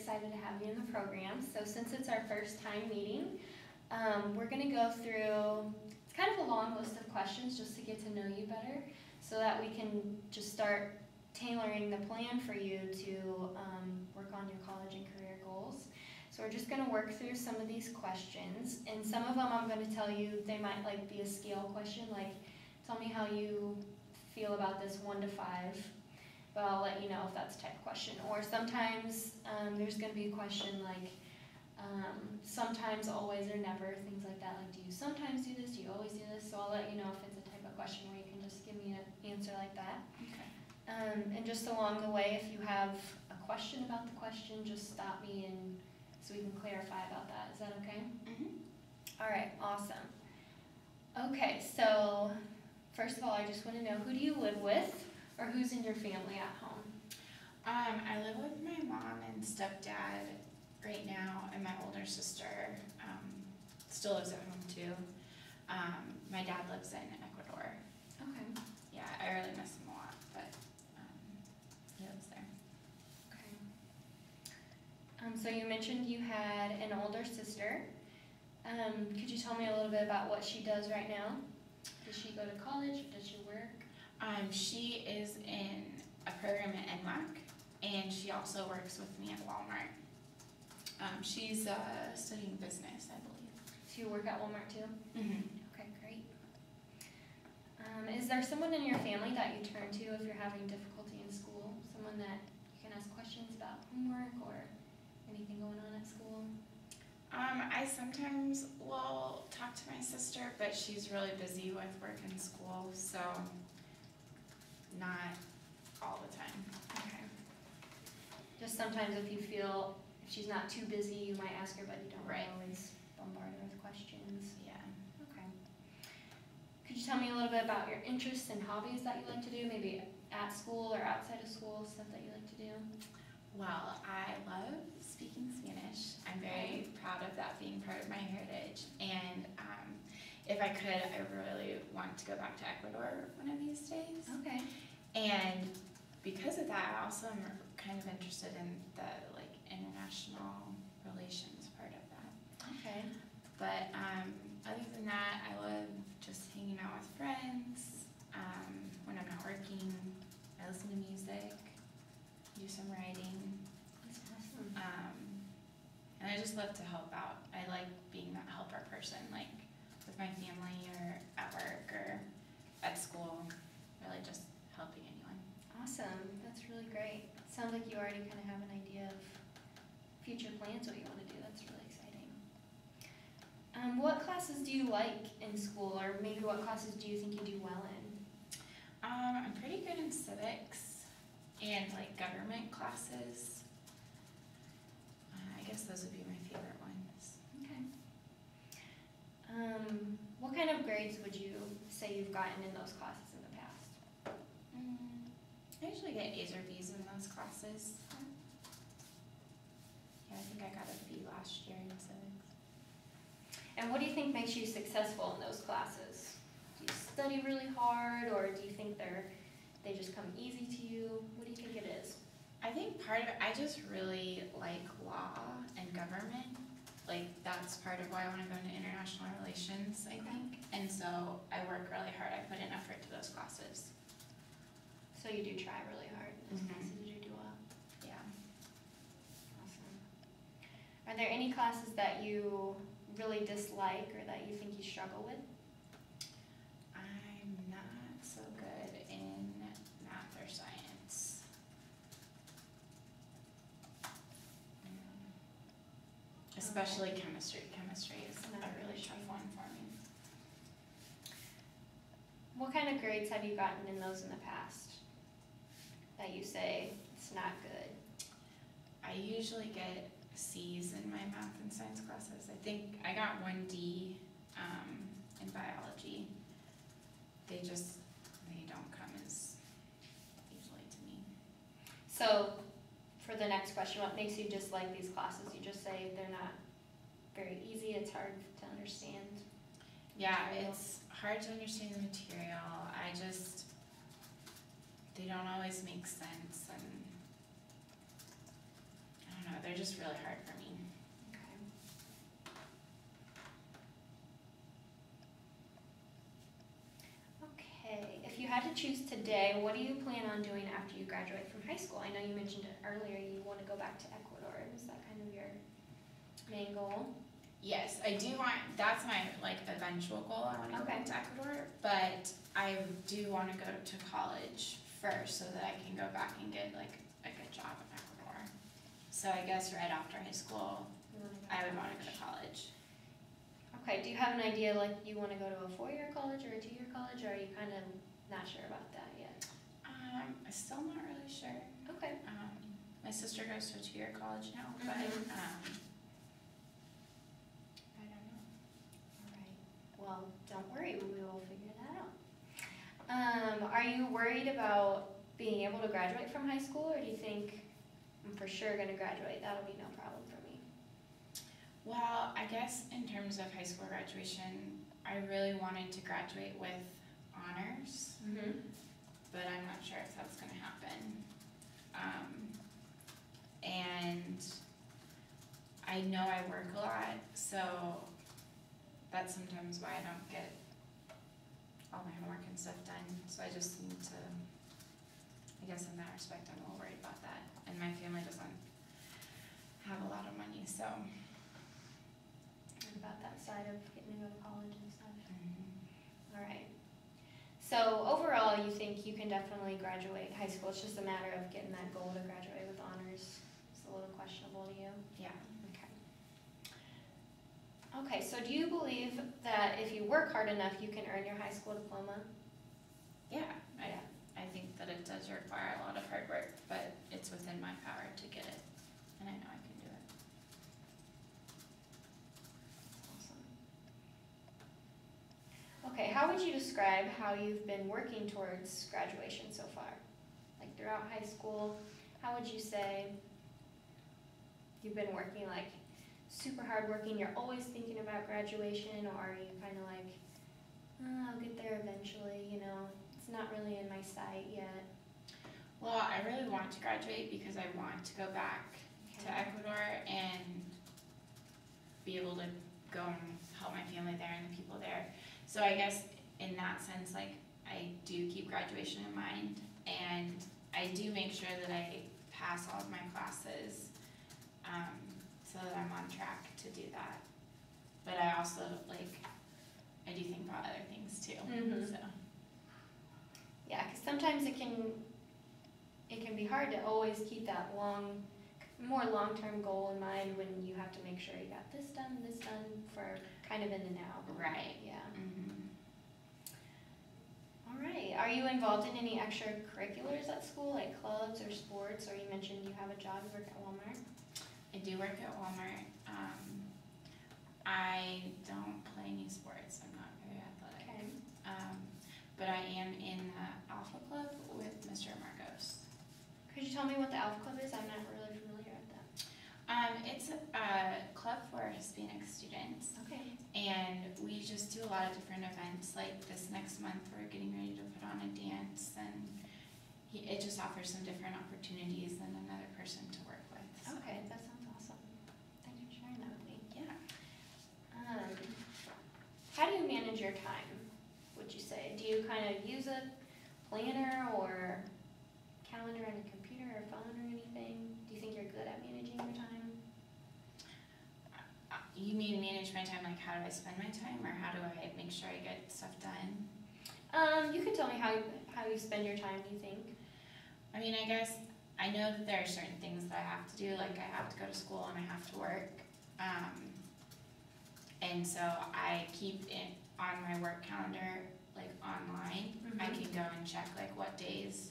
excited to have you in the program. So since it's our first time meeting, we're going to go through, it's kind of a long list of questions just to get to know you better so that we can just start tailoring the plan for you to work on your college and career goals. So we're just going to work through some of these questions, and some of them I'm going to tell you, they might like be a scale question, like tell me how you feel about this 1 to 5, but I'll let you know if that's a type of question. Or sometimes there's going to be a question like sometimes, always, or never, things like that, like do you sometimes do this, do you always do this, so I'll let you know if it's a type of question where you can just give me an answer like that. Okay. And just along the way, if you have a question about the question, just stop me and so we can clarify about that. Is that okay? Mm-hmm. All right, awesome. Okay, so first of all, I just want to know, who do you live with, or who's in your family at home? I live with my mom and stepdad right now, and my older sister still lives at home too. My dad lives in Ecuador. Okay. Yeah, I really miss him a lot, but he lives there. Okay. So you mentioned you had an older sister. Could you tell me a little bit about what she does right now? Does she go to college? Does she work? She is in a program at NWAC, and she also works with me at Walmart. She's studying business, I believe. So you work at Walmart too? Mm-hmm. Okay, great. Is there someone in your family that you turn to if you're having difficulty in school? Someone that you can ask questions about homework or anything going on at school? I sometimes will talk to my sister, but she's really busy with work and school, so not all the time. Okay. Just sometimes if you feel, if she's not too busy, you might ask her, but you don't Right. always bombard her with questions. Yeah. Okay. Could you tell me a little bit about your interests and hobbies that you like to do, maybe at school or outside of school, stuff that you like to do? Well, I love speaking Spanish. I'm very proud of that being part of my heritage. And if I could, I really want to go back to Ecuador one of these days. Okay. And because of that, I also am kind of interested in the international relations part of that. Okay. But other than that, I love just hanging out with friends. When I'm not working, I listen to music, do some writing. That's awesome. And I just love to help out. I like being that helper person, like with my family or at work or at school, really just helping anyone. Awesome. That's really great. Sounds like you already kind of have an idea of future plans, what you want to do. That's really exciting. What classes do you like in school, or maybe what classes do you think you do well in? I'm pretty good in civics and government classes. I guess those would be my favorite ones. Okay. What kind of grades would you say you've gotten in those classes in the past? I usually get A's or B's in those classes. Yeah, I think I got a B last year in civics. And what do you think makes you successful in those classes? Do you study really hard, or do you think they just come easy to you? What do you think it is? I think part of it, I just really like law and government. That's part of why I want to go into international relations, I think. And so I work really hard. I put in effort to those classes. So you do try really hard in those Mhm. classes, you do well. Yeah. Awesome. Are there any classes that you really dislike or that you think you struggle with? I'm not so good in math or science. Especially chemistry. Chemistry is a really tough one for me. What kind of grades have you gotten in those in the past that you say it's not good? I usually get C's in my math and science classes. I think I got 1D in biology. They don't come as easily to me. So for the next question, what makes you dislike these classes? You just say they're not very easy, it's hard to understand. Yeah, it's hard to understand the material. They don't always make sense, and I don't know, they're just really hard for me. Okay. Okay, if you had to choose today, what do you plan on doing after you graduate from high school? I know you mentioned it earlier, you want to go back to Ecuador. Is that kind of your main goal? Yes, I do want, that's my like eventual goal, I wanna go back to Ecuador, but I do wanna go to college first so that I can go back and get like a good job in Ecuador. So I guess right after high school, You wanna go I would to wanna go college? to college. Okay, do you have an idea, like, you want to go to a 4-year college or a 2-year college, or are you kind of not sure about that yet? I'm still not really sure. Okay. My sister goes to a 2-year college now, but, Mhm. I don't know. All right. Well, don't worry, we will figure that out. Are you worried about being able to graduate from high school, or do you think I'm for sure going to graduate? That'll be no problem for me. Well, I guess in terms of high school graduation, I really wanted to graduate with honors, Mm-hmm. but I'm not sure if that's gonna happen. And I know I work a lot, so that's sometimes why I don't get all my homework and stuff done, so I just need to, I guess in that respect, I'm a little worried about that, and my family doesn't have a lot of money, so. What about that side of getting to go to college and stuff? All right. So overall, you think you can definitely graduate high school. It's just a matter of getting that goal to graduate with honors. It's a little questionable to you. Yeah. Okay. Okay, so do you believe that if you work hard enough, you can earn your high school diploma? Yeah, I think that it does require a lot of hard work, but it's within my power to get it, and I know I can do it. Awesome. Okay, how would you describe how you've been working towards graduation so far? Like throughout high school, how would you say you've been working, like super hard working, you're always thinking about graduation, or are you kind of like, oh, I'll get there eventually, you know, it's not really in my sight yet? Well, I really want to graduate because I want to go back to Okay. Ecuador and be able to go and help my family there and the people there. So I guess in that sense, like, I do keep graduation in mind, and I do make sure that I pass all of my classes, so that I'm on track to do that. But I also, like, I do think about other things too, Mhm. so. Yeah, because sometimes it can be hard to always keep that more long-term goal in mind when you have to make sure you got this done for kind of in the now. Right. Yeah. Mm-hmm. All right. Are you involved in any extracurriculars at school, like clubs or sports? Or you mentioned you have a job, you work at Walmart. I do work at Walmart. I don't play any sports. I'm not very athletic. Okay. But I am in the Alpha Club with Mr. Marcos. Could you tell me what the Alpha Club is? I'm not really familiar with that. It's a club for Hispanic students, Okay. and we just do a lot of different events. Like this next month, we're getting ready to put on a dance, and it just offers some different opportunities and another person to work with. So. Okay, that sounds awesome. Thanks for sharing that with me. Yeah. How do you manage your time, would you say? Do you kind of use a planner or calendar on a computer or phone or anything? Do you think you're good at managing your time? You mean manage my time, like how do I spend my time, or how do I make sure I get stuff done? You could tell me how you spend your time, do you think? I mean, I guess I know that there are certain things that I have to do, like I have to go to school and I have to work. And so I keep it on my work calendar, like online. Mhm. I can go and check like what days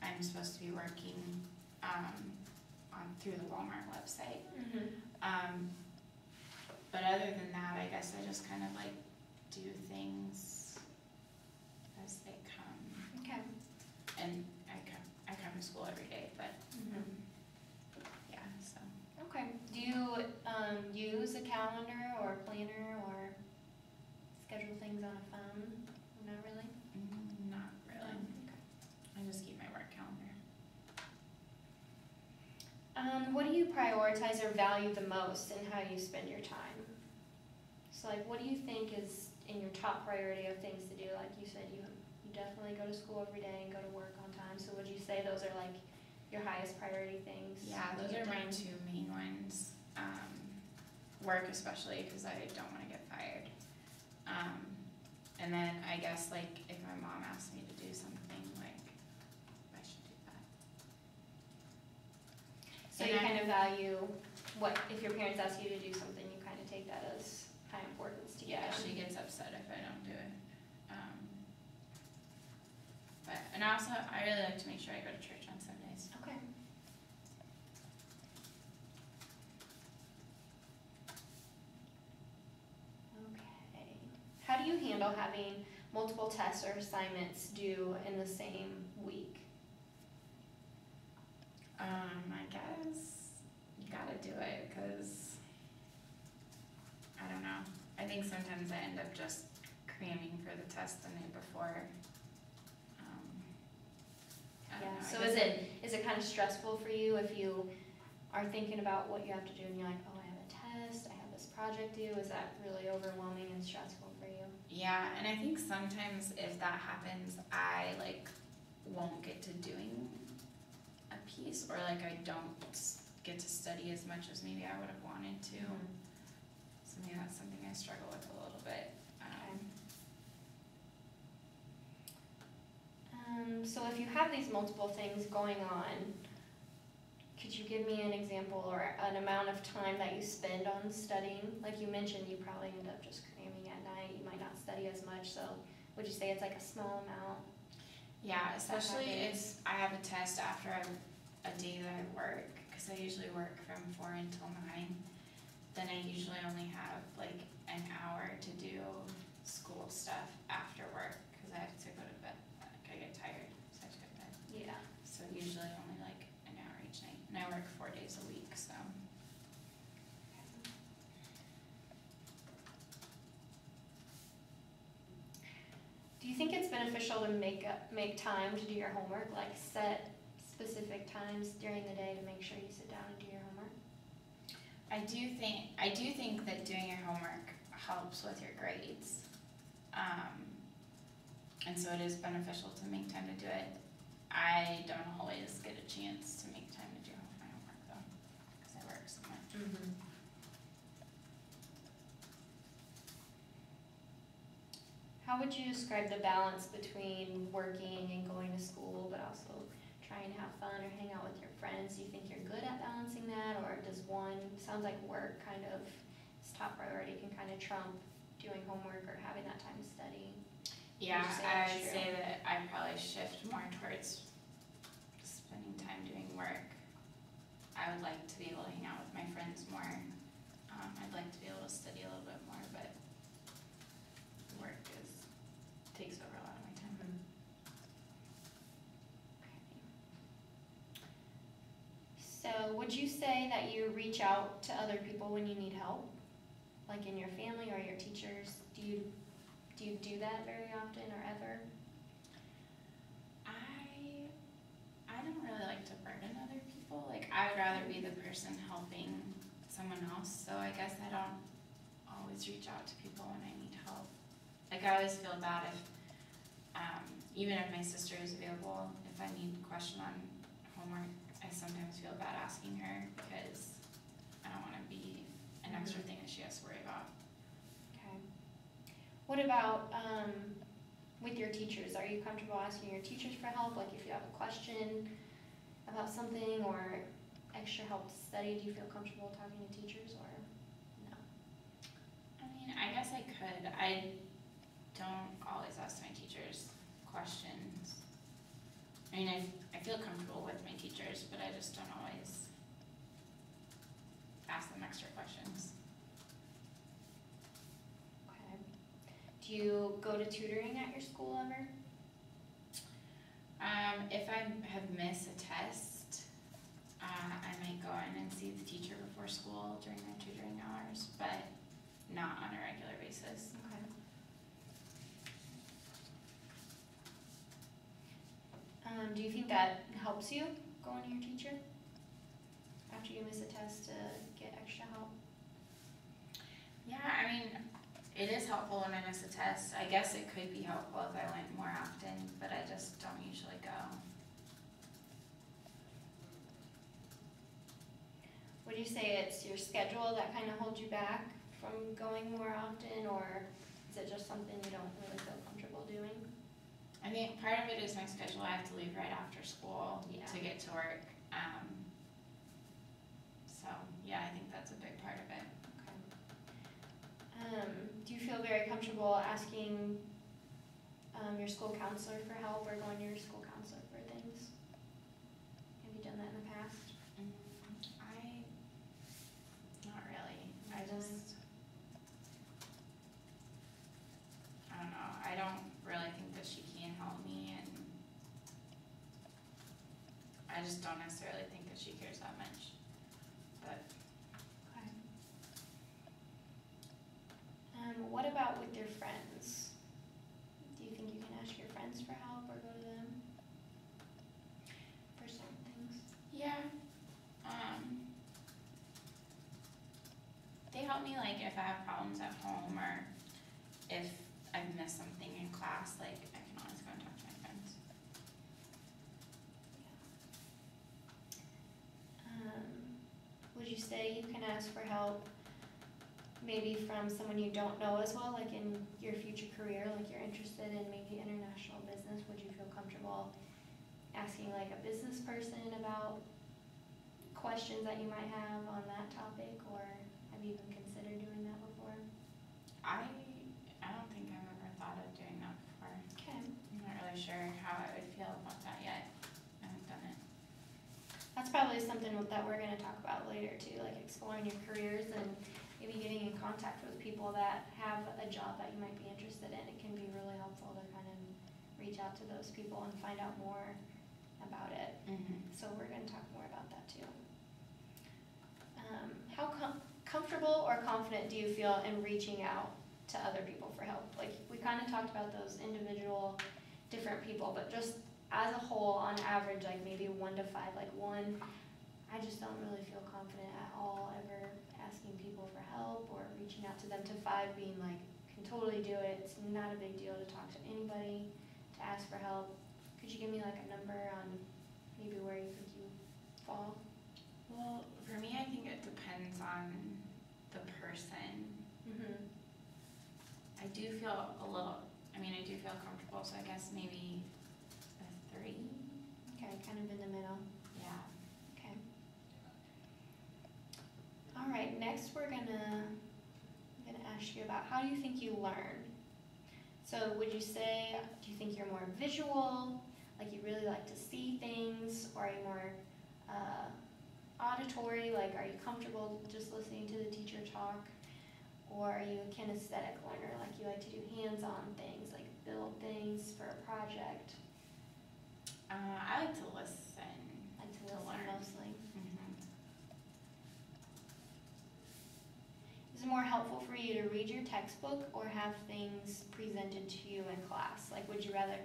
I'm supposed to be working through the Walmart website. Mm-hmm. But other than that, I guess I just kind of like do things as they come. Okay. And I come to school every day, but yeah, so. Okay. Do you use a calendar or a planner or schedule things on a phone? Not really? Not really. Okay. I just keep my work calendar. What do you prioritize or value the most in how you spend your time? So like, what do you think is in your top priority of things to do? Like you said, you definitely go to school every day and go to work on time. So would you say those are like your highest priority things? Yeah, those are my two main ones. Work especially because I don't want to get fired. And then I guess like if my mom asks me to do something, like I should do that. So And you I- kind of value what, if your parents ask you to do something, you kind of take that as high importance to you. Yeah, she gets upset if I don't do it. And also, I really like to make sure I go to church on Sundays. Okay. Okay. How do you handle having multiple tests or assignments due in the same week? I guess you gotta do it because I don't know. I think sometimes I end up just cramming for the test the night before. I don't know. So I guess is it kind of stressful for you if you are thinking about what you have to do and you're like, oh, I have a test, I have this project due? Is that really overwhelming and stressful for you? Yeah, and I think sometimes if that happens, I like won't get to doing a piece, or like I don't get to study as much as maybe I would have wanted to. So maybe that's something I struggle with a little bit. So if you have these multiple things going on, could you give me an example or an amount of time that you spend on studying? Like you mentioned, you probably end up just cramming at night. You might not study as much. So would you say it's like a small amount? Yeah, especially happens. if I have a test after a day that I work, because I usually work from 4 until 9. Then I usually only have like an hour to do school stuff after work because I have to go to bed. Like I get tired, so I have to go to bed. Yeah. So usually only like an hour each night, and I work 4 days a week. So Do you think it's beneficial to make time to do your homework, like set specific times during the day to make sure you sit down and do your homework? I do think that doing your homework helps with your grades, and so it is beneficial to make time to do it. I don't always get a chance to make time to do my homework though, because I work so much. How would you describe the balance between working and going to school, but also trying to have fun or hang out with your friends? Do you think you're good at balancing that, or does one, sounds like work kind of is top priority, can kind of trump doing homework or having that time to study? Yeah, Would you say I that's would true? say that I probably shift more towards spending time doing work. I would like to be able to hang out with my friends more. I'd like to be able to study a little bit more, but work takes over a lot of my time. So would you say that you reach out to other people when you need help? Like in your family or your teachers? Do you do that very often or ever? I don't really like to burden other people. Like I would rather be the person helping someone else. So I guess I don't always reach out to people when I need help. Like I always feel bad if, even if my sister is available, if I need a question on homework, I sometimes feel bad asking her because I don't want to be an extra thing that she has to worry about. Okay. What about with your teachers? Are you comfortable asking your teachers for help? Like if you have a question about something or extra help to study, do you feel comfortable talking to teachers or no? I mean, I guess I could. I don't always ask my teachers questions. I mean, I feel comfortable with my teachers, but I just don't always ask them extra questions. Okay. Do you go to tutoring at your school ever? If I have missed a test, I might go in and see the teacher before school during their tutoring hours, but not on a regular basis. Okay. Do you think that helps you going to your teacher after you miss a test to get extra help? Yeah, I mean, it is helpful when I miss a test. I guess it could be helpful if I went more often, but I just don't usually go. Would you say it's your schedule that kind of holds you back from going more often, or is it just something you don't really feel comfortable doing? I think part of it is my schedule. I have to leave right after school Yeah. to get to work. So yeah, I think that's a big part of it. Okay. Do you feel very comfortable asking your school counselor for help or going to your school counselor for things? Have you done that in the past? Not really. I don't know. I don't really think that she can help me, and I just don't necessarily think that she cares that much. But Okay. What about with your friends? Do you think you can ask your friends for help or go to them for certain things? yeah, they help me like if I have problems at home or if I've missed something in class. Like I can always go and talk to my friends. Would you say you can ask for help maybe from someone you don't know as well, like in your future career, like you're interested in maybe international business? Would you feel comfortable asking like a business person about questions that you might have on that topic, or have you even considered doing that before? I don't think I've ever thought of doing that before. Okay. I'm not really sure how I would feel about that yet. I haven't done it. That's probably something that we're going to talk about later too, like exploring your careers and maybe getting in contact with people that have a job that you might be interested in. It can be really helpful to kind of reach out to those people and find out more about it. Mm-hmm. So we're going to talk more about that too. How comfortable or confident do you feel in reaching out to other people for help? Like we kind of talked about those individual different people, but just as a whole, on average, like maybe 1 to 5, like 1, I just don't really feel confident at all ever asking people for help or reaching out to them, to 5 being like, can totally do it, it's not a big deal to talk to anybody, to ask for help. Could you give me like a number on maybe where you think you fall? Well, for me, I think it depends on the person. Mm-hmm. I do feel I do feel comfortable, so I guess maybe a 3. Okay, kind of in the middle. Yeah. Okay. All right, next I'm gonna ask you about how do you think you learn? So would you say, do you think you're more visual, like you really like to see things, or are you more auditory, like are you comfortable just listening to the teacher talk? Or are you a kinesthetic learner, like you like to do hands-on things, like build things for a project? I like to listen. Like to To listen learn. mostly. Mm-hmm. Is it more helpful for you to read your textbook or have things presented to you in class? Like would you rather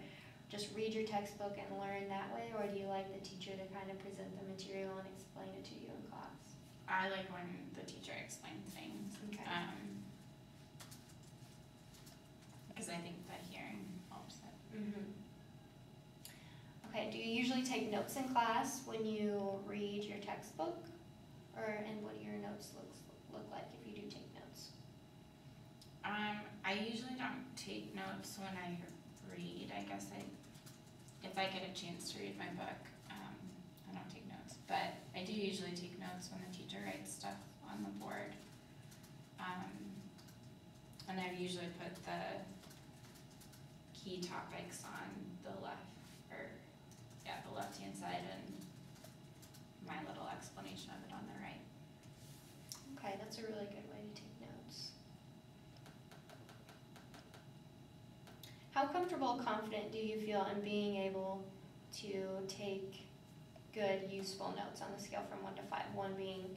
just read your textbook and learn that way, or do you like the teacher to kind of present the material and explain it to you in class? I like when the teacher explains things. Okay. Because I think that hearing helps it. Mm-hmm. Okay, do you usually take notes in class when you read your textbook? And what do your notes look like if you do take notes? I usually don't take notes when I read. I guess if I get a chance to read my book, I don't take notes. But I do usually take notes when the teacher writes stuff on the board. And I've usually put the key topics on the left-hand side, and my little explanation of it on the right. Okay, that's a really good way to take notes. How comfortable, confident do you feel in being able to take good, useful notes on the scale from 1 to 5? 1 being,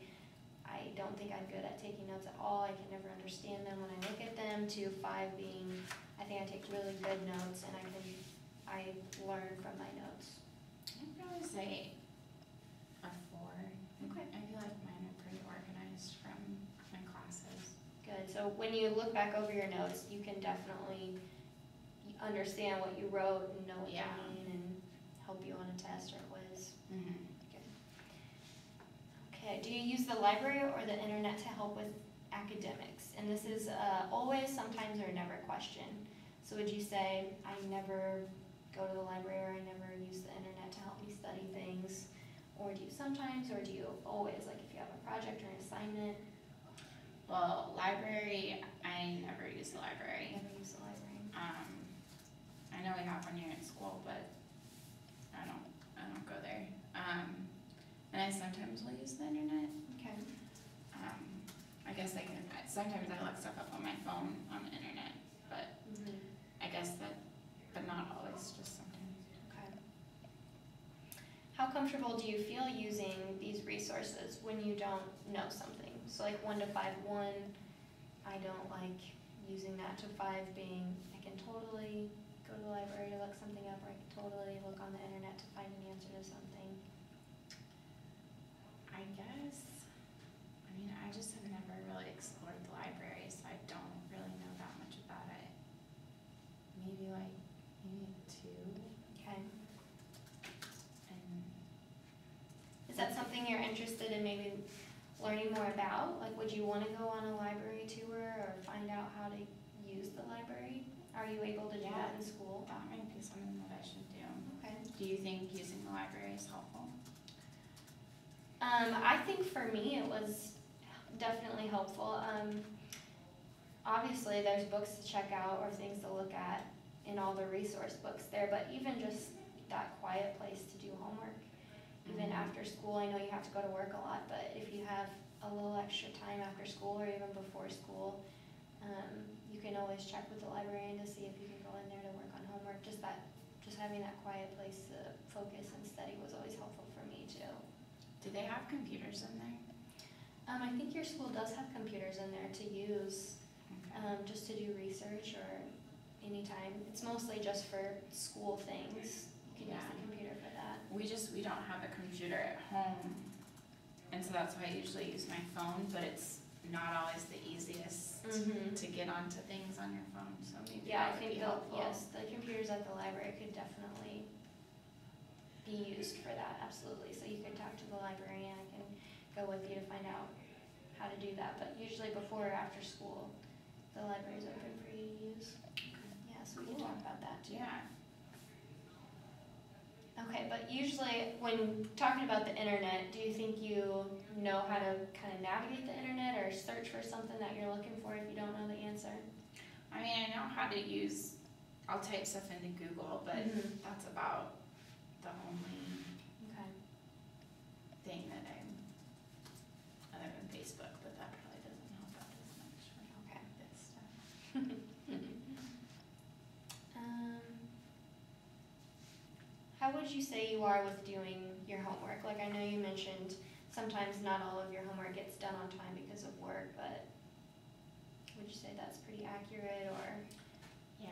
I don't think I'm good at taking notes at all, I can never understand them when I look at them, to 5 being, I think I take really good notes and I learn from my notes. I'd probably say a 4. Okay. I feel like mine are pretty organized from my classes. Good. So when you look back over your notes, you can definitely understand what you wrote and know what Yeah. you mean and help you on a test or a quiz. Mm-hmm. Okay, do you use the library or the internet to help with academics? And this is always, sometimes, or never question. So would you say, I never go to the library or I never use the internet to help me study things? Or do you sometimes, or do you always, like if you have a project or an assignment? Well, library, I never use the library. Never use the library. I know we have one here at school, but I don't go there. And I sometimes will use the internet. Okay. I guess sometimes I look stuff up on my phone on the internet, but I guess but not always, just sometimes. Okay. How comfortable do you feel using these resources when you don't know something? So like 1 to 5, 1, I don't like using that, to 5 being, I can totally go to the library to look something up, or I can totally look on the internet to find an answer to something. I guess, I just have never really explored the library, so I don't really know that much about it. Maybe 2. Okay. And Is that something you're interested in maybe learning more about? Like, would you want to go on a library tour or find out how to use the library? Are you able to do that in school? that might be something that I should do. Okay. Do you think using the library is helpful? I think for me it was definitely helpful. Obviously there's books to check out or things to look at in all the resource books there, but even just that quiet place to do homework, even after school. I know you have to go to work a lot, but if you have a little extra time after school or even before school, you can always check with the librarian to see if you can go in there to work on homework. Just having that quiet place to focus and study was always helpful for me too. Do they have computers in there? I think your school does have computers in there to use, just to do research or anytime. It's mostly just for school things. You can use the computer for that. We don't have a computer at home, and so that's why I usually use my phone, but it's not always the easiest to get onto things on your phone, so maybe Yeah, I that would think be helpful. yes, the computers at the library could definitely be used for that, absolutely. So you could talk to the librarian, I can go with you to find out how to do that. But usually before or after school, the library's open for you to use. Yeah, so we can talk about that too. Yeah. Okay, but usually when talking about the internet, do you think you know how to kind of navigate the internet or search for something that you're looking for if you don't know the answer? I know how to use, I'll type stuff into Google, but that's about the only Okay. thing that other than Facebook, but that probably doesn't help out as much for Okay. this stuff. How would you say you are with doing your homework? Like I know you mentioned sometimes not all of your homework gets done on time because of work, but would you say that's pretty accurate or? Yeah,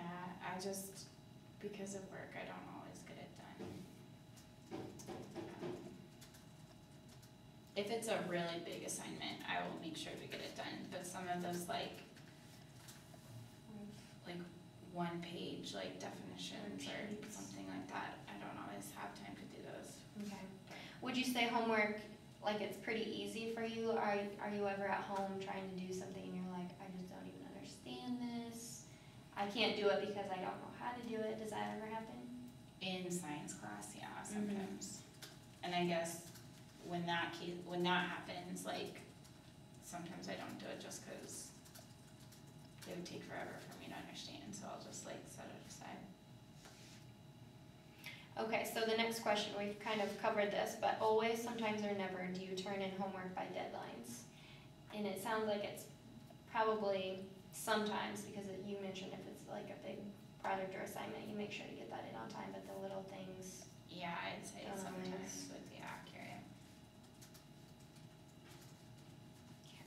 because of work, I don't always get it done. If it's a really big assignment, I will make sure to get it done, but some of those like 1-page definitions or something like that, I don't always have time to do those. Okay. Would you say homework, like it's pretty easy for you? Are you ever at home trying to do something and you're like, I just don't even understand this. I can't do it because I don't know how to do it. Does that ever happen? In science class, yeah, sometimes. And I guess when that happens, sometimes I don't do it just because it would take forever for me to understand, so I'll just set it aside. Okay, so the next question, we've kind of covered this, but always, sometimes, or never do you turn in homework by deadlines? And it sounds like it's probably sometimes, because you mentioned if it's like a big project or assignment, you make sure to get that in on time, but the little things. Yeah, I'd say Don't sometimes always. would be accurate. Yeah,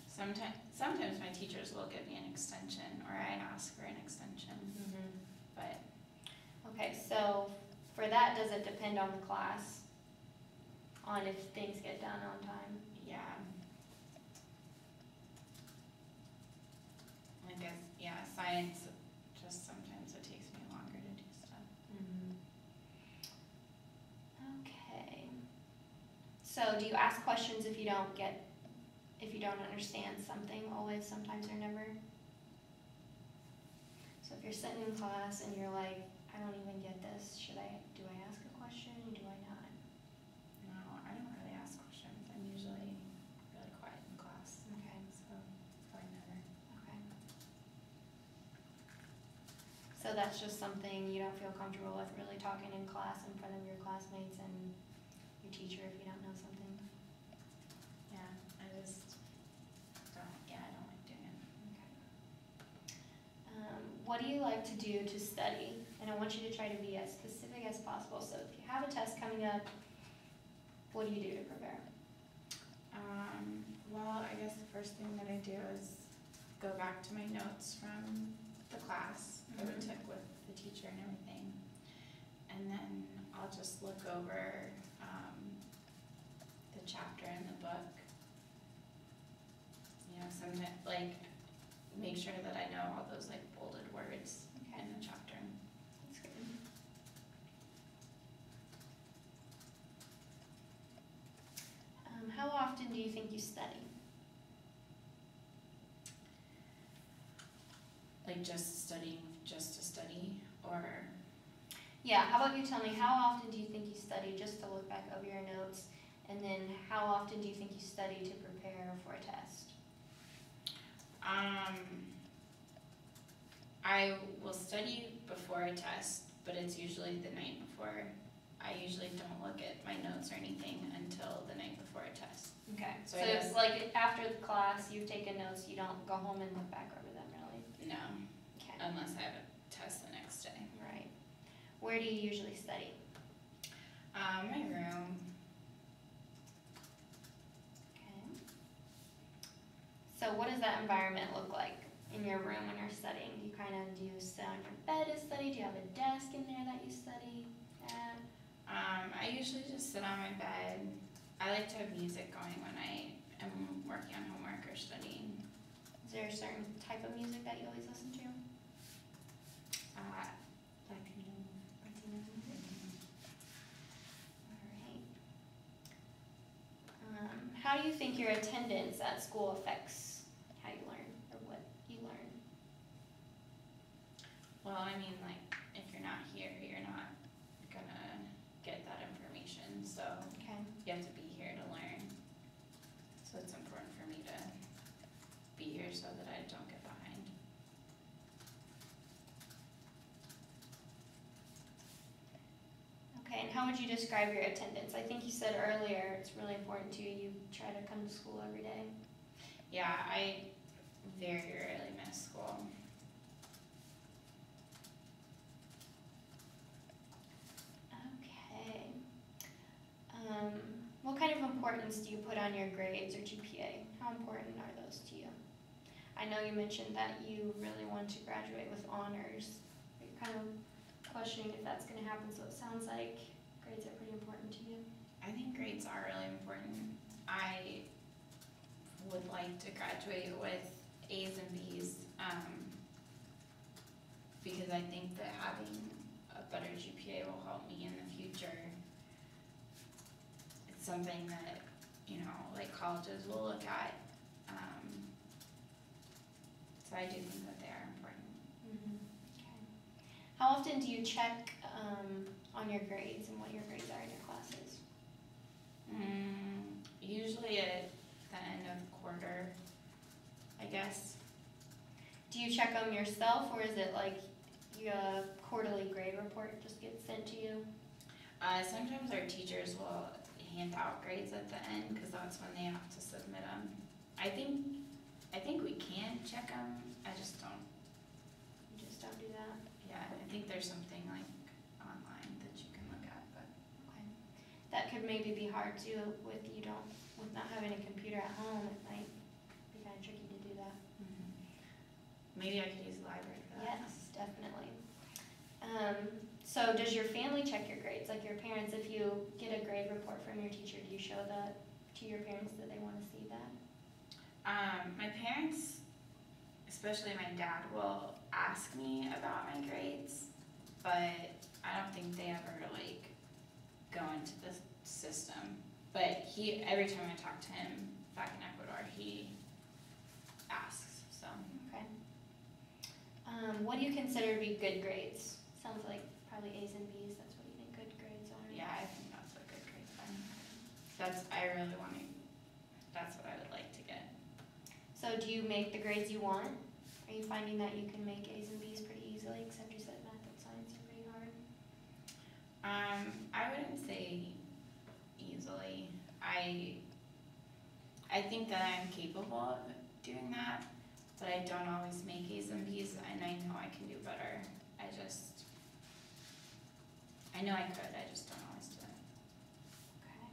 sometimes my teachers will give me an extension, or I ask for an extension, but Okay, so for that, does it depend on the class? on if things get done on time. Yeah. I guess, yeah, science, just sometimes it takes me longer to do stuff. Okay. So do you ask questions if you don't understand something, always, sometimes, or never? So if you're sitting in class and you're like, I don't even get this, do I ask a question, or do I not? No, I don't really ask questions. I'm usually really quiet in class, Okay, so probably never. okay. So that's just something you don't feel comfortable with, really talking in class in front of your classmates and your teacher if you don't know something? Yeah, I just I don't like doing it. Okay. What do you like to do to study? And I want you to try to be as specific as possible. So if you have a test coming up, what do you do to prepare? Well, I guess the first thing that I do is go back to my notes from the class that we took with the teacher and everything. And then I'll just look over the chapter in the book. You know, sometimes, like, make sure that I know all those, like, bolded words in the chapter. That's good. How often do you think you study? Like, just studying just to study, or? Yeah, how about you tell me, how often do you think you study just to look back over your notes? And then how often do you think you study to prepare for a test? I will study before a test, but it's usually the night before. I usually don't look at my notes or anything until the night before a test. Okay, So so I it's guess- like after the class, you've taken notes, you don't go home and look back over them, really? No, Okay, unless I have a test the next day. right. Where do you usually study? My room. Okay. So what does that environment look like in your room when you're studying? Do you sit on your bed to study? Do you have a desk in there that you study at? I usually just sit on my bed. I like to have music going when I am working on homework or studying. Is there a certain type of music that you always listen to? Latino. Latino music? All right. How do you think your attendance at school affects how you learn or what you learn? Well, I mean, like, if you're not here, you're not gonna get that information, so Okay. you have to be here to learn. So it's important for me to be here so that I don't get behind. Okay, and how would you describe your attendance? I think you said earlier it's really important to you. You try to come to school every day. Yeah, I very rarely miss school. Okay. What kind of importance do you put on your grades or GPA? How important are those to you? I know you mentioned that you really want to graduate with honors. You're kind of questioning if that's going to happen, so it sounds like grades are pretty important to you. I think grades are really important. I would like to graduate with A's and B's, because I think that having a better GPA will help me in the future. It's something that, you know, like colleges will look at. So I do think that they are important. Okay. How often do you check on your grades and what your grades are in your classes? Usually at the end of quarter, I guess. Do you check them yourself, or is it like your quarterly grade report just gets sent to you? Sometimes our teachers will hand out grades at the end because that's when they have to submit them. I think we can check them. I just don't. You just don't do that? Yeah, I think there's something like online that you can look at, but Okay. That could maybe be hard too with not having a computer at home. It might be kind of tricky to do that. maybe I could use the library for that. Yes, definitely. So So does your family check your grades? Like your parents, if you get a grade report from your teacher, do you show that to your parents that they want to see that? My parents, especially my dad, will ask me about my grades, but I don't think they ever like go into the system. But every time I talk to him back in Ecuador, he asks, so. Okay. What do you consider to be good grades? Sounds like probably A's and B's. That's what you think good grades are. Yeah, I think that's what good grades are. That's what I would like to get. So do you make the grades you want? Are you finding that you can make A's and B's pretty easily, except you said math and science are pretty hard? I wouldn't say easily. I think that I'm capable of doing that, but I don't always make A's and B's, and I know I can do better. I know I could, I just don't always do it. Okay.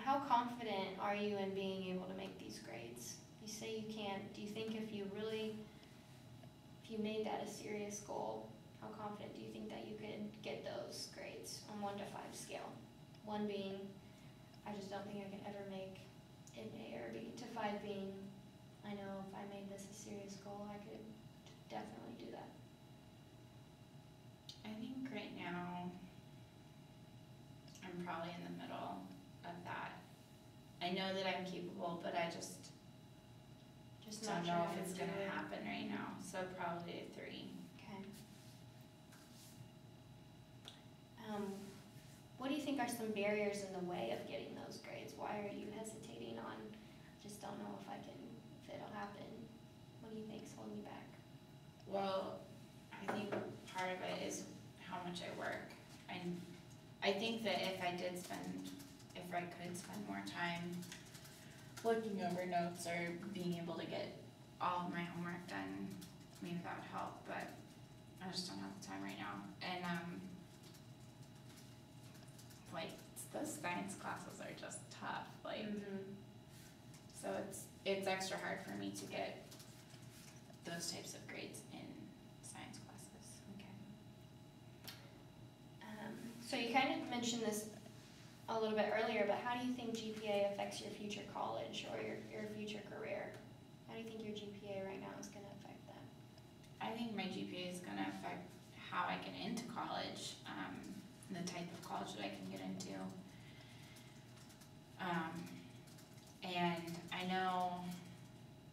How confident are you in being able to make these grades? You say you can't. Do you think if you made that a serious goal, how confident do you think that you could get those grades on 1 to 5 scale? 1 being, I just don't think I can ever make an A or B, to 5 being, I know if I made this a serious goal, I could definitely do that. I think right now, I'm probably in the middle of that. I know that I'm capable, but I just not don't sure know how if to it's do gonna it. happen right now, so probably a 3. Okay. What do you think are some barriers in the way of getting those grades? Why are you hesitating on, just don't know if it'll happen? What do you think's holding you back? Well, I think part of it is how much I work. I think that if I could spend more time looking over notes or being able to get all of my homework done, maybe that would help, but I just don't have the time right now. And like those science classes are just tough, like so it's extra hard for me to get those types of grades in science classes. Okay. So you kind of mentioned this a little bit earlier, but how do you think GPA affects your future college or your future career? How do you think your GPA right now is going to affect that? I think my GPA is going to affect how I get into college, the type of college that I can get into. And I know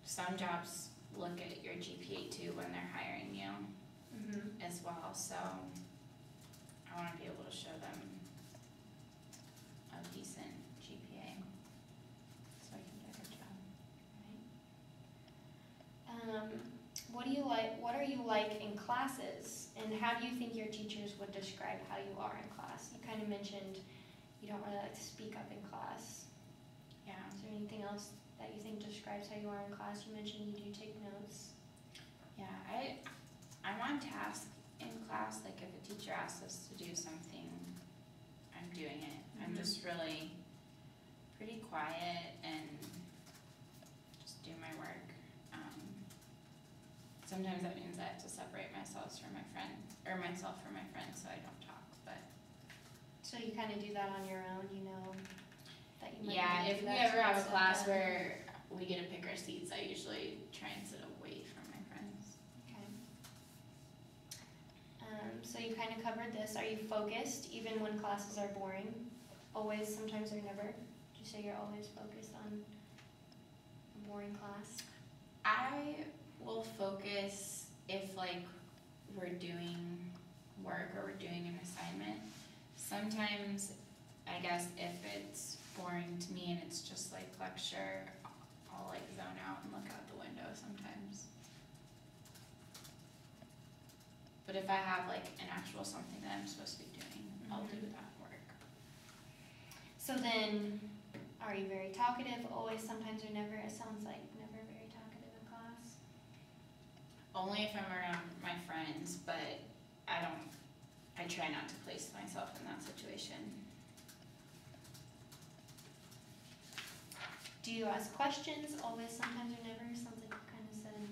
some jobs look at your GPA too when they're hiring you as well, so I want to be able to show them a decent GPA so I can get a good job. Right. What are you like in classes, and how do you think your teachers would describe how you are in class? You kind of mentioned you don't really like to speak up in class. Yeah. Is there anything else that you think describes how you are in class? You mentioned you do take notes. Yeah, I'm on task in class. Like if a teacher asks us to do something, I'm doing it. I'm just really pretty quiet and just do my work. Sometimes that means I have to separate myself from my friends, so I don't talk. But so you kind of do that on your own, you know. That you might yeah, not if do we that ever to have a yourself, class then- where we get to pick our seats, I usually try and sit away from my friends. Okay. So you kind of covered this. Are you focused even when classes are boring? Always, sometimes, or never? Would you say you're always focused on a boring class? I will focus if like we're doing work or we're doing an assignment. Sometimes I guess if it's boring to me and it's just like lecture, I'll like zone out and look out the window sometimes. But if I have like an actual something that I'm supposed to be doing, I'll do that work. So then, are you very talkative? Always, sometimes, or never? It sounds like never very talkative in class. Only if I'm around my friends, but I try not to place myself in that situation. Do you ask questions? Always, sometimes, or never? Sounds like you kind of said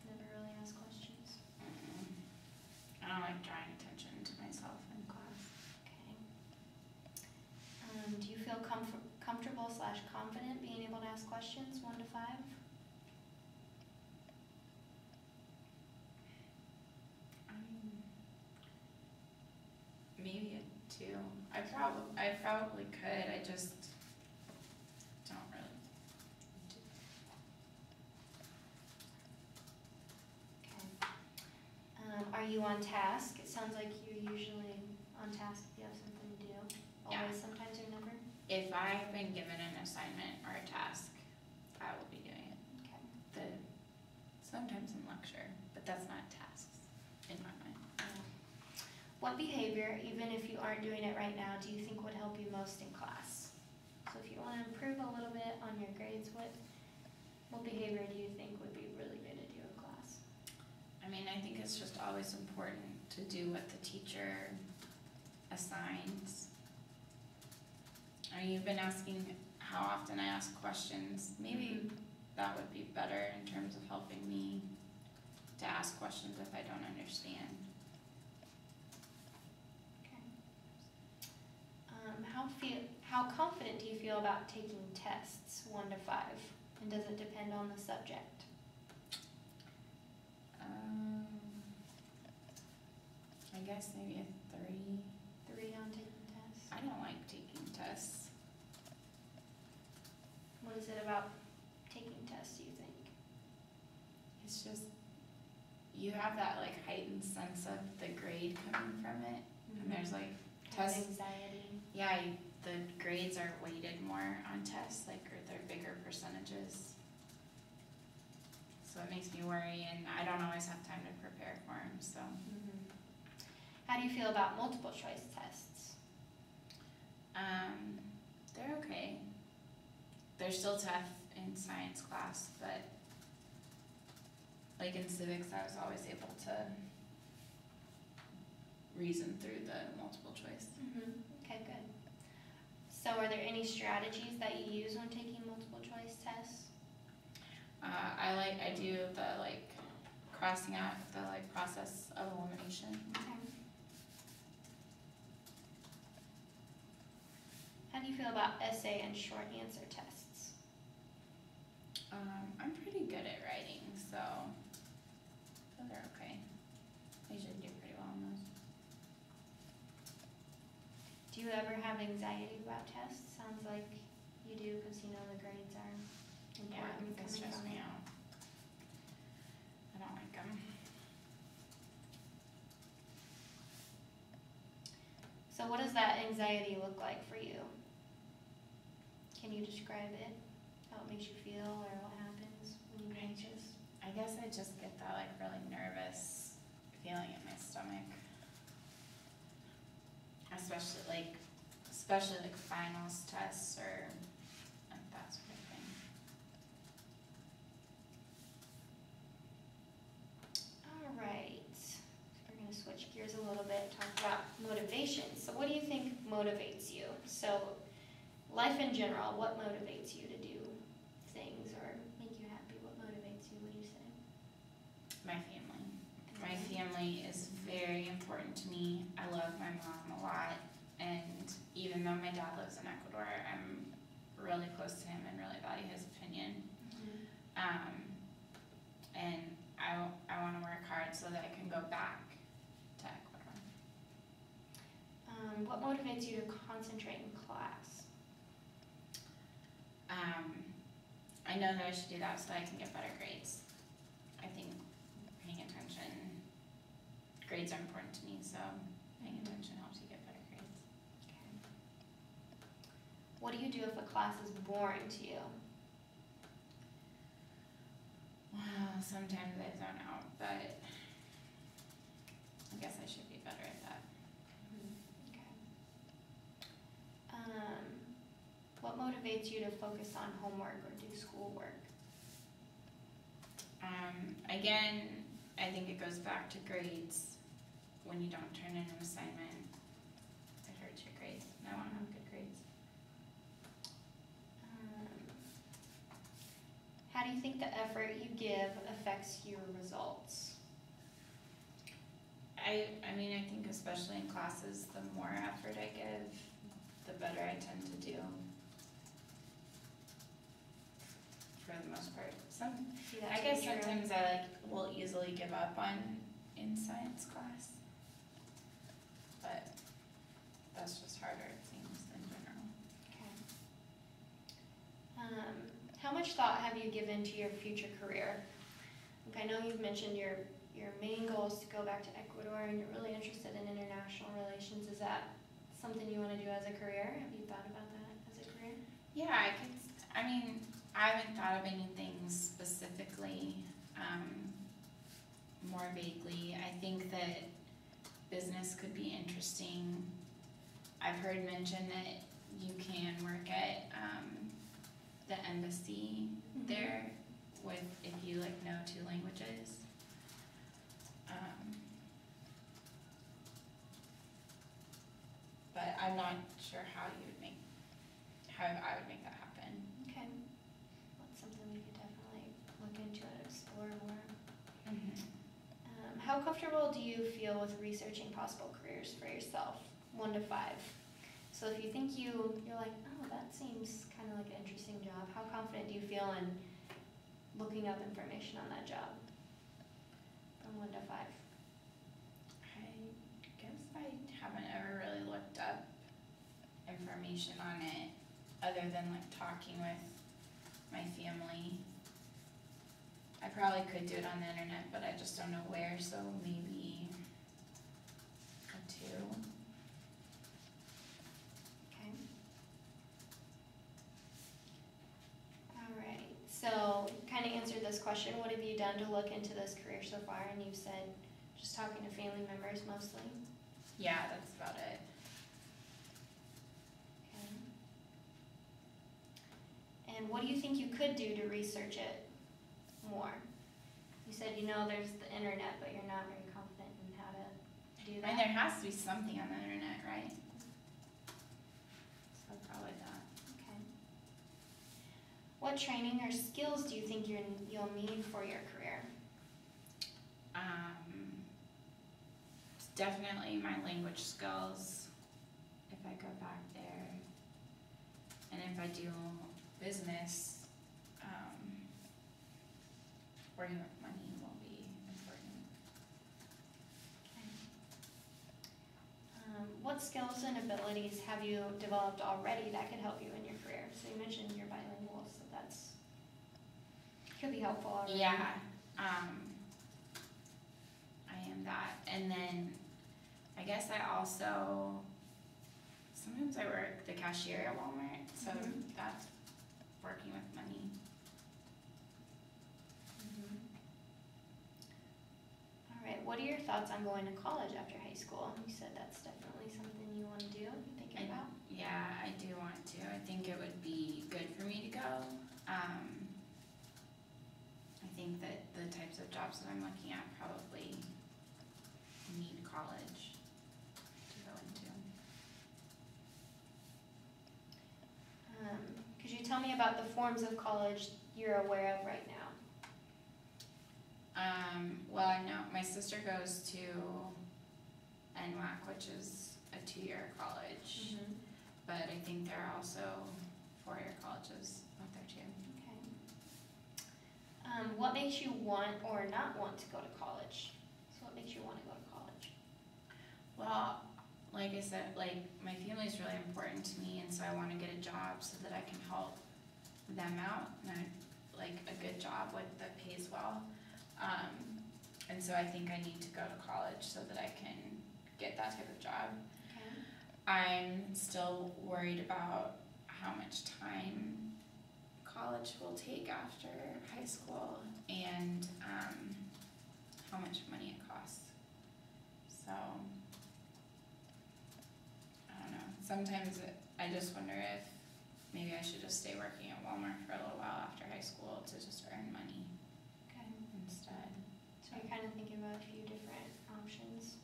never really ask questions. I don't don't like drawing attention to myself in class. Okay. Do you feel comfortable / confident being able to ask questions, 1 to 5? Maybe a 2. I probably could. I just don't really. Okay. Are you on task? It sounds like you're usually on task if you have something to do. Yeah. Always, sometimes, or never? If I have been given an assignment or a task, I will be doing it. Okay. Sometimes in lecture, but that's not tasks in my mind. What behavior, even if you aren't doing it right now, do you think would help you most in class? So if you want to improve a little bit on your grades, what behavior do you think would be really good to do in class? I mean, I think it's just always important to do what the teacher assigns. I mean, you've been asking how often I ask questions. Maybe that would be better in terms of helping me to ask questions if I don't understand. Okay. How confident do you feel about taking tests, 1 to 5? And does it depend on the subject? I guess maybe a 3. 3 on taking tests? I don't like taking tests. What is it about taking tests, do you think? It's just, you have that like heightened sense of the grade coming from it. And there's like Kind of tests. anxiety. Yeah, the grades are weighted more on tests, like, or they're bigger percentages. So it makes me worry, and I don't always have time to prepare for them, so. How do you feel about multiple choice tests? They're okay. They're still tough in science class, but like in civics, I was always able to reason through the multiple choice. Okay, good. So are there any strategies that you use when taking multiple choice tests? I do the like crossing out the like process of elimination. Okay. How do you feel about essay and short answer tests? I'm pretty good at writing, so they're okay. I usually do pretty well on those. Do you ever have anxiety about tests? Sounds like you do, because you know the grades are important. They stress me out. I don't like them. So what does that anxiety look like for you? Can you describe it? How it makes you feel, or what happens when you get anxious? I guess I just get that like really nervous feeling in my stomach. Especially like finals tests or like that sort of thing. All right, so we're going to switch gears a little bit, talk about motivation. So what do you think motivates you? So life in general, what motivates you to do things or make you happy? What motivates you, would you say? My family. My family is very important to me. I love my mom a lot, and even though my dad lives in Ecuador, I'm really close to him and really value his opinion. And I want to work hard so that I can go back to Ecuador. What motivates you to concentrate in class? I know that I should do that so I can get better grades. I think paying attention, grades are important to me, so paying attention helps you get better grades. Okay. What do you do if a class is boring to you? Well, sometimes I zone out, but I guess I should be better at that. Okay. What motivates you to focus on homework or do schoolwork? Again, I think it goes back to grades. When you don't turn in an assignment, it hurts your grades, and I want to have good grades. How do you think the effort you give affects your results? I I mean, I think especially in classes, the more effort I give, the better I tend to do. For the most part. See, I that's guess true. sometimes I will easily give up in science class. But that's just harder, it seems, in general. Okay. How much thought have you given to your future career? Like, I know you've mentioned your main goal is to go back to Ecuador, and you're really interested in international relations. Is that something you want to do as a career? Have you thought about that as a career? Yeah, I mean, I haven't thought of anything specifically, more vaguely. I think that business could be interesting. I've heard mentioned that you can work at the embassy there with, if you like know 2 languages. But I'm not sure how I would make that happen. Okay. That's something we could definitely look into and explore more. How comfortable do you feel with researching possible careers for yourself? 1 to 5. So if you think you're like, oh, that seems kind of like an interesting job, how confident do you feel in looking up information on that job? From 1 to 5. I guess I haven't ever really looked up information on it other than like talking with my family. I probably could do it on the internet, but I just don't know where, so maybe a 2. Okay. All right. So kind of answered this question. What have you done to look into this career so far? And you've said just talking to family members mostly. Yeah, that's about it. Okay. And what do you think you could do to research it more? You said there's the internet, but you're not very confident in how to do I that. mean, there has to be something on the internet, right? So probably that. Okay. What training or skills do you think you'll need for your career? Definitely my language skills, if I go back there. And if I do business, working with money will be important. Okay. What skills and abilities have you developed already that could help you in your career? So you mentioned you're bilingual, so that's could be helpful already. Yeah, I am that. And then I guess I also, sometimes I work the cashier at Walmart, so that's working with money. All right, what are your thoughts on going to college after high school? You said that's definitely something you want to do, you're thinking about? Yeah, I do want to. I think it would be good for me to go. I think that the types of jobs that I'm looking at probably need college to go into. Could you tell me about the forms of college you're aware of right now? Well, I know my sister goes to NWAC, which is a 2-year college, but I think there are also 4-year colleges out there too. Okay. What makes you want or not want to go to college? So what makes you want to go to college? Well, like I said, like my family is really important to me, and so I want to get a job so that I can help them out, and like a good job that pays well. And so I think I need to go to college so that I can get that type of job. Okay. I'm still worried about how much time college will take after high school and how much money it costs. So, I don't know. Sometimes I just wonder if maybe I should just stay working at Walmart for a little while after high school to just earn money instead. So you're kind of thinking about a few different options.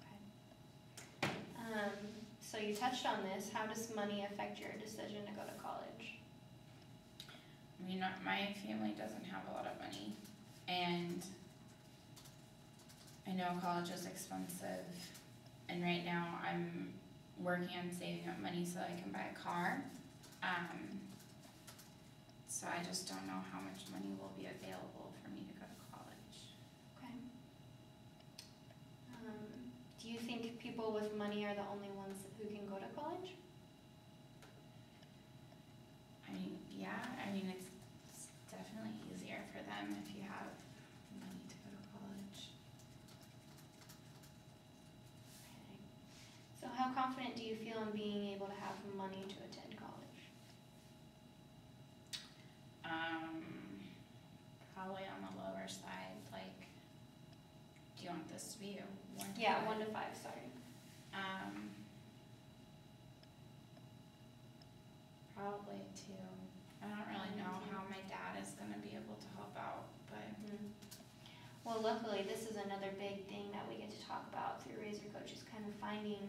Okay. So you touched on this. How does money affect your decision to go to college? I mean, my family doesn't have a lot of money, and I know college is expensive, and right now I'm working on saving up money so I can buy a car. So I just don't know how much money will be available for me to go to college. Okay. Do you think people with money are the only ones who can go to college? It's definitely easier for them if you have money to go to college. Okay. So how confident do you feel in being able to have money to attend college? Probably on the lower side, like, do you want this to be a 1 to 5? Yeah, 1 to 5, sorry. Probably 2. I don't really know how my dad is gonna be able to help out, but Well, luckily, this is another big thing that we get to talk about through Razor Coach, is kind of finding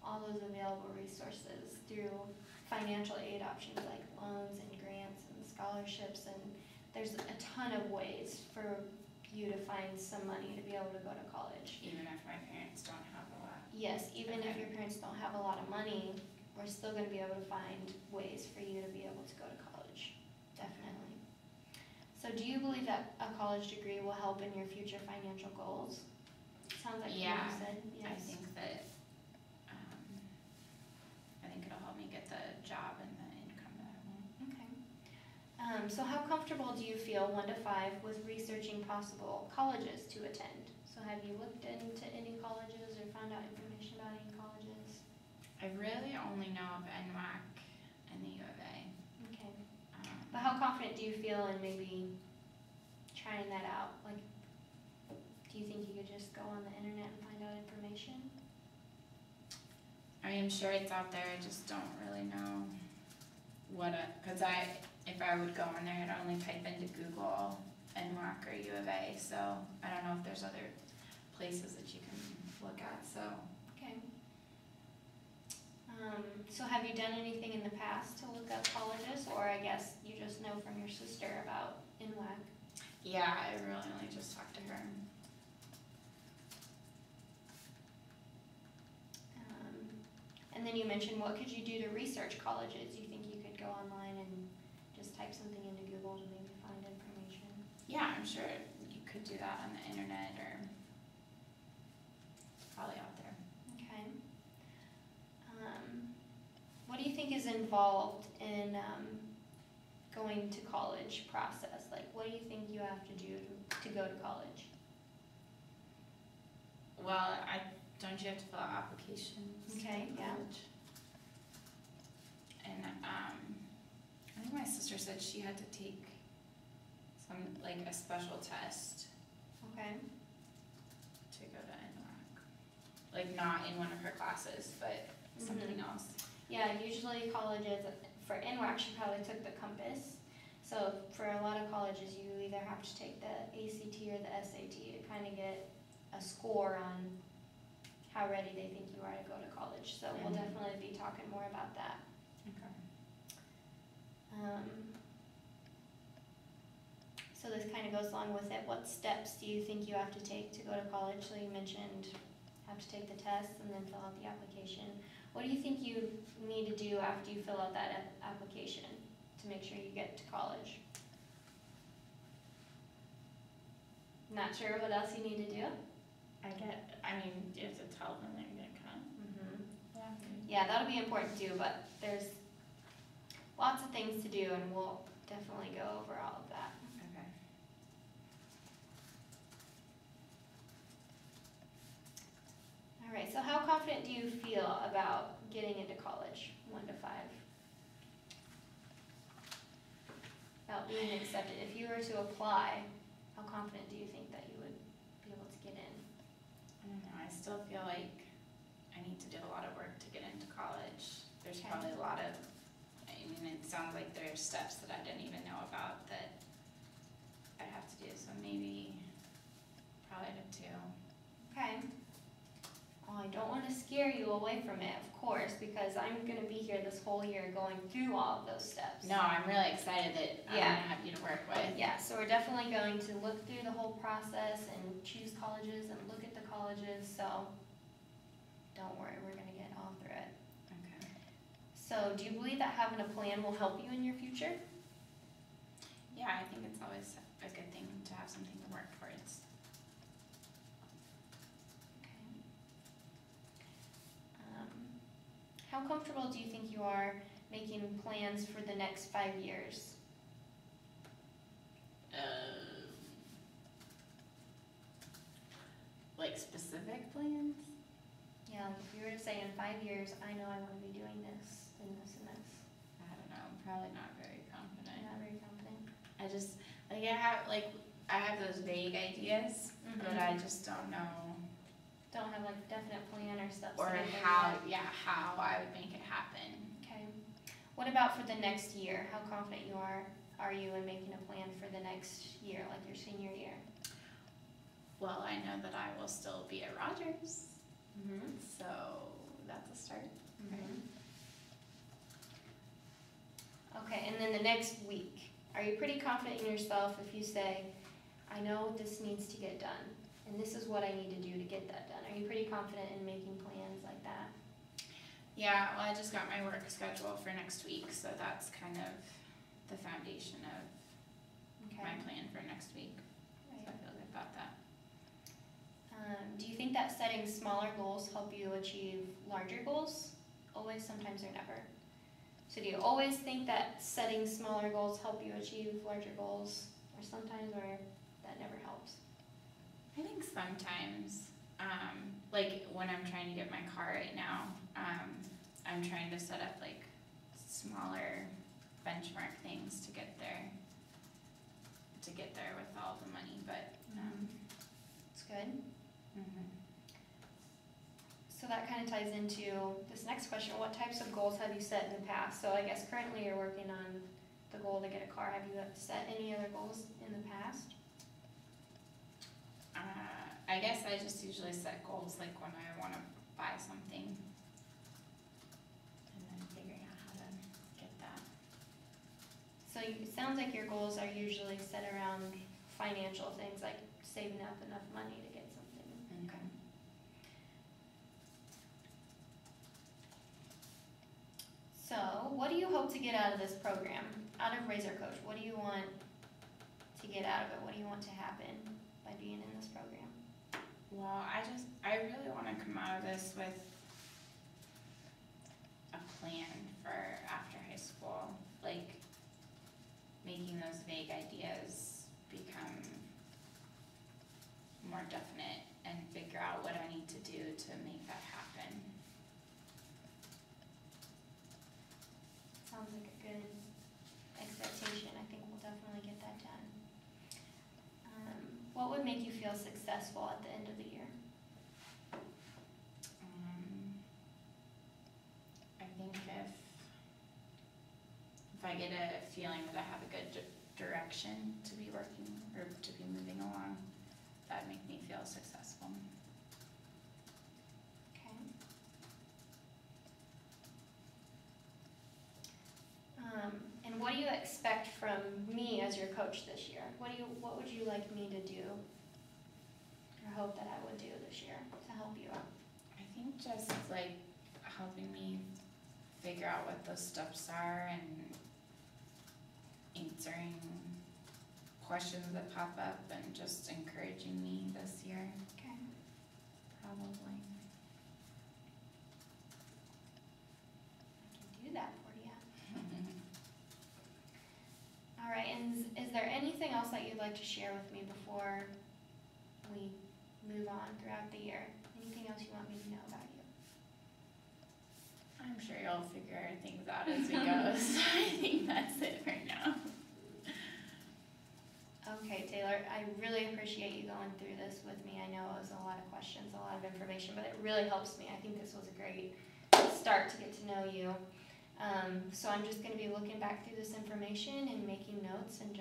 all those available resources through financial aid options like loans and grants and scholarships, and there's a ton of ways for you to find some money to be able to go to college. even if my parents don't have a lot. Yes, even if Okay. your parents don't have a lot of money, we're still going to be able to find ways for you to be able to go to college, definitely. So do you believe that a college degree will help in your future financial goals? Sounds like you Yeah, said, yes. I think that, I think it'll help me get the job and the income that I want. Okay. So how comfortable do you feel, 1 to 5, with researching possible colleges to attend? So have you looked into any colleges or found out information about any colleges? I really only know of NWAC and the U of A. Okay. But how confident do you feel in maybe trying that out? Like, do you think you could just go on the internet and find out information? I'm sure it's out there, I just don't really know because if I would go on there, I'd only type into Google NWAC or U of A, so I don't know if there's other places that you can look at, so. Okay. So have you done anything in the past to look up colleges, or I guess you just know from your sister about NWAC? Yeah, I really only just talked to her. And then you mentioned, what could you do to research colleges? You think you could go online and just type something into Google to maybe find information? Yeah, I'm sure you could do that on the internet or probably out there. Okay. What do you think is involved in going to college process? Like, what do you think you have to do to go to college? Well, don't you have to fill out applications? Okay, to yeah. college? And I think my sister said she had to take like a special test Okay. to go to NWAC. Like not in one of her classes, but something else. Yeah, usually colleges, for NWAC, she probably took the Compass. So for a lot of colleges, you either have to take the ACT or the SAT to kind of get a score on how ready they think you are to go to college. So we'll definitely be talking more about that. Okay. So this kind of goes along with it. What steps do you think you have to take to go to college? So you mentioned have to take the test and then fill out the application. What do you think you need to do after you fill out that application to make sure you get to college? Not sure what else you need to do? Do you have to tell them that you're gonna come? Yeah, that'll be important too, but there's lots of things to do, and we'll definitely go over all of that. Okay. All right, so how confident do you feel about getting into college, 1 to 5? About being accepted. If you were to apply, how confident do you think that you would be able to get in? I don't know, I still feel like I need to do a lot of work to get into college. There's Okay. probably a lot of, it sounds like there's steps that I didn't even know about that I have to do, so maybe probably the 2. Okay. Well, I don't want to scare you away from it, of course, because I'm going to be here this whole year going through all of those steps. No, I'm really excited that I'm Yeah. gonna have you to work with. Yeah, so we're definitely definitely going to look through the whole process and choose colleges and look at the colleges, so don't worry, we're gonna get all through it. Okay. So do you believe that having a plan will help you in your future? Yeah, I think it's always a good thing to have something to work towards. How comfortable do you think you are making plans for the next 5 years? Like specific plans? Yeah, like if you were to say in 5 years, I know I want to be doing this and this and this. I don't know, I'm probably not very confident. You're not very confident. I just, I have those vague ideas, but I just don't know. Don't have like a definite plan or stuff. Or set in there how, yet. how I would make it happen. Okay. What about for the next year? How confident are you in making a plan for the next year, like your senior year? Well, I know that I will still be at Rogers, Mm-hmm. so that's a start. Okay, and then the next week, are you pretty confident in yourself if you say, I know this needs to get done, and this is what I need to do to get that done? Are you pretty confident in making plans like that? Yeah, well, I just got my work schedule for next week, so that's kind of the foundation of Okay. my plan for next week. So I Right. feel good about that. Do you think that setting smaller goals help you achieve larger goals? Always, sometimes, or never? So do you always think that setting smaller goals help you achieve larger goals, or sometimes, or that never helps? I think sometimes, like when I'm trying to get my car right now, I'm trying to set up like smaller benchmark things to get there with all the money, but, It's good. So that kind of ties into this next question. What types of goals have you set in the past? So I guess currently you're working on the goal to get a car. Have you set any other goals in the past? I guess I just usually set goals like when I want to buy something and then figuring out how to get that. So it sounds like your goals are usually set around financial things, like saving up enough money to get something. Okay. So what do you hope to get out of this program? Out of Razor Coach, what do you want to get out of it? What do you want to happen by being in this program? Well, I really want to come out of this with a plan for after high school, like making those vague ideas become more definite and figure out what I need to do to make that happen. Sounds like a good expectation. I think we'll definitely get that done. What would make you feel successful at the end of the year? I think if I get a feeling that I have a good direction to be working or to be moving along, that'd make me feel successful. Okay. And what do you expect from me as your coach this year? What would you like me to do, or hope that I would do this year to help you out? I think just like helping me figure out what those steps are and answering questions that pop up and just encouraging me this year, Okay. probably. I can do that for you. All right, and is there anything else that you'd like to share with me before we move on throughout the year? Anything else you want me to know about you? I'm sure you'll figure things out as we go, so I think that's it for now. Okay, Taylor, I really appreciate you going through this with me. I know it was a lot of questions, a lot of information, but it really helps me. I think this was a great start to get to know you. So I'm just going to be looking back through this information and making notes, and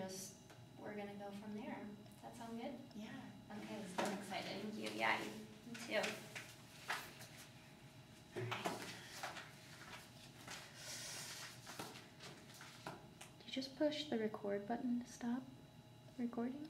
we're going to go from there. Does that sound good? Yeah. Okay, I'm excited. thank you. Yeah, me too. Did you just push the record button to stop? Recording?